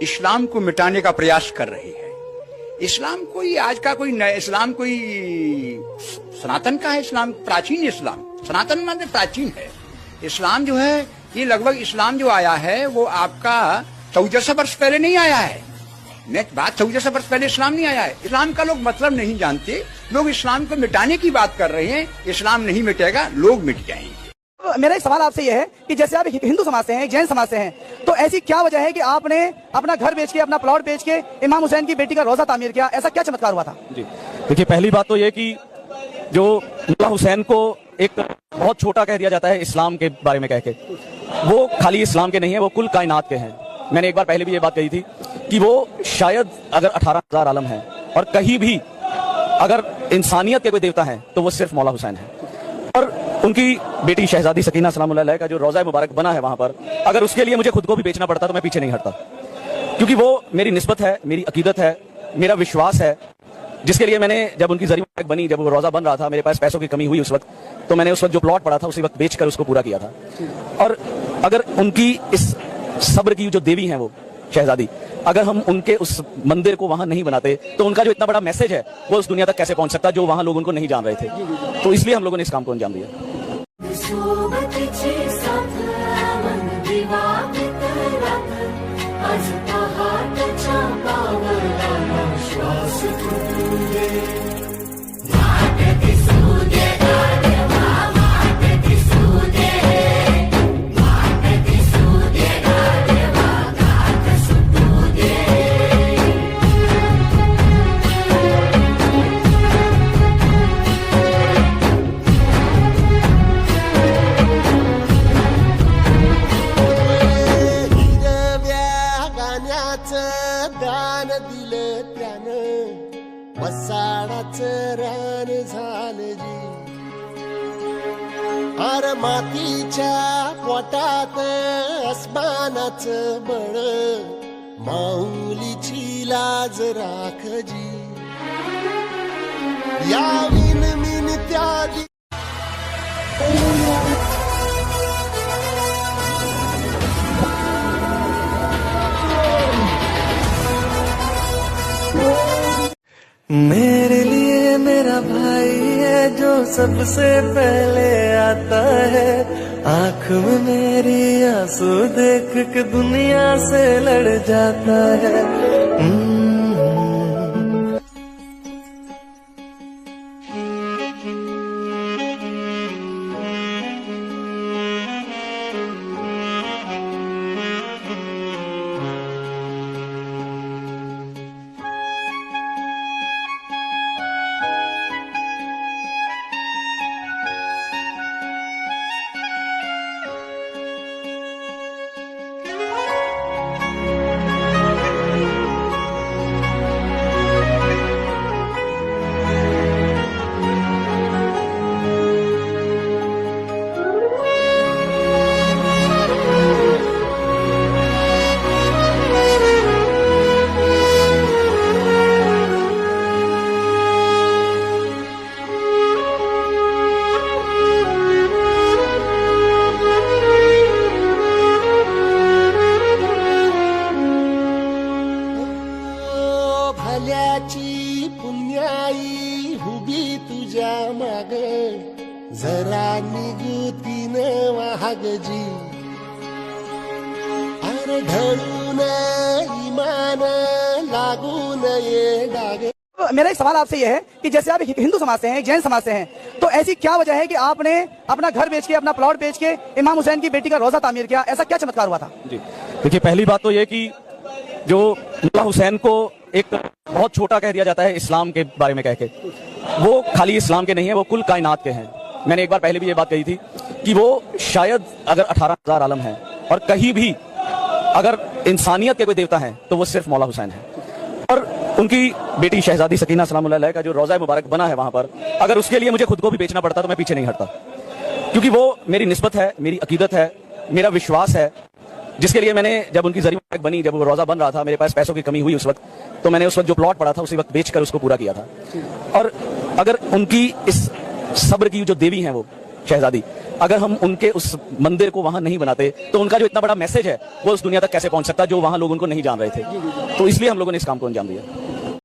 इस्लाम को मिटाने का प्रयास कर रही है। इस्लाम कोई आज का कोई नया इस्लाम कोई सनातन का है। इस्लाम प्राचीन इस्लाम, सनातन मतलब प्राचीन है। इस्लाम जो है ये लगभग इस्लाम जो आया है वो आपका 1400 वर्ष पहले नहीं आया है। मैं बात 1400 वर्ष पहले इस्लाम नहीं आया है। इस्लाम का लोग मतलब नहीं जानते, लोग इस्लाम को मिटाने की बात कर रहे हैं। इस्लाम नहीं मिटेगा, लोग मिट जाएंगे। मेरा एक सवाल आपसे यह है कि जैसे आप हिंदू समाज से हैं, जैन समाज से हैं, तो ऐसी क्या वजह है कि आपने अपना घर बेच के, अपना प्लॉट बेच के इमाम हुसैन की बेटी का रोजा तामीर किया? ऐसा क्या चमत्कार हुआ था? जी देखिए, पहली बात तो ये कि जो मुल्ला हुसैन को एक बहुत छोटा कह दिया जाता है इस्लाम के बारे में कह के, वो खाली इस्लाम के नहीं है, वो कुल कायनात के हैं। मैंने एक बार पहले भी ये बात कही थी कि वो शायद अगर 18,000 आलम है और कहीं भी अगर इंसानियत के कोई देवता है तो वो सिर्फ मौला हुसैन है। और उनकी बेटी शहजादी सकीना सलामुल्लाह अलैहा का जो रोज़ा मुबारक बना है वहां पर, अगर उसके लिए मुझे खुद को भी बेचना पड़ता तो मैं पीछे नहीं हटता, क्योंकि वो मेरी निस्बत है, मेरी अकीदत है, मेरा विश्वास है, जिसके लिए मैंने जब उनकी जरी मुबारक बनी, जब वो रोज़ा बन रहा था, मेरे पास पैसों की कमी हुई उस वक्त, तो मैंने उस वक्त जो प्लॉट पड़ा था उसी वक्त बेचकर उसको पूरा किया था। और अगर उनकी इस सब्र की जो देवी हैं वो शहजादी, अगर हम उनके उस मंदिर को वहां नहीं बनाते तो उनका जो इतना बड़ा मैसेज है वो उस दुनिया तक कैसे पहुंच सकता, जो वहां लोग उनको नहीं जान रहे थे। तो इसलिए हम लोगों ने इस काम को अंजाम दिया। दान दिलं त्यानं, वसाडाचं रान झालं जी। अर मातीच्या पोटात अस्मानाचं बळ, माऊलीची लाज राख जी। या विन त्यागी मेरे लिए मेरा भाई है जो सबसे पहले आता है। आँख में मेरी आंसू देख के दुनिया से लड़ जाता है। भल्याची पुण्याई हुबी तुझ्या माग, जरा निगुतीन वाहगजी। अरे ढळून इमान लागून ये डाग। मेरा एक सवाल आपसे यह है कि जैसे आप हिंदू समाज से हैं, जैन समाज से हैं, तो ऐसी क्या वजह है कि आपने अपना घर बेच के, अपना प्लॉट बेच के इमाम हुसैन की बेटी का रोजा तामीर किया? ऐसा क्या चमत्कार हुआ था? जी देखिए, पहली बात तो ये कि जो मुल्ला हुसैन को एक बहुत छोटा कह दिया जाता है इस्लाम के बारे में कह के, वो खाली इस्लाम के नहीं है, वो कुल कायनात के हैं। मैंने एक बार पहले भी ये बात कही थी कि वो शायद अगर 18,000 आलम है और कहीं भी अगर इंसानियत के कोई देवता है तो वो सिर्फ मौला हुसैन है। और उनकी बेटी शहजादी सकीना सलामुल्लाह अलैहा का जो रोज़ा मुबारक बना है वहां पर, अगर उसके लिए मुझे खुद को भी बेचना पड़ता तो मैं पीछे नहीं हटता, क्योंकि वो मेरी निस्बत है, मेरी अकीदत है, मेरा विश्वास है, जिसके लिए मैंने जब उनकी जरी मुबारक बनी, जब वो रोज़ा बन रहा था, मेरे पास पैसों की कमी हुई उस वक्त, तो मैंने उस वक्त जो प्लॉट पड़ा था उसी वक्त बेचकर उसको पूरा किया था। और अगर उनकी इस सब्र की जो देवी हैं वो शहजादी, अगर हम उनके उस मंदिर को वहां नहीं बनाते तो उनका जो इतना बड़ा मैसेज है वो उस दुनिया तक कैसे पहुंच सकता जो वहां लोग उनको नहीं जान रहे थे। तो इसलिए हम लोगों ने इस काम को अंजाम दिया।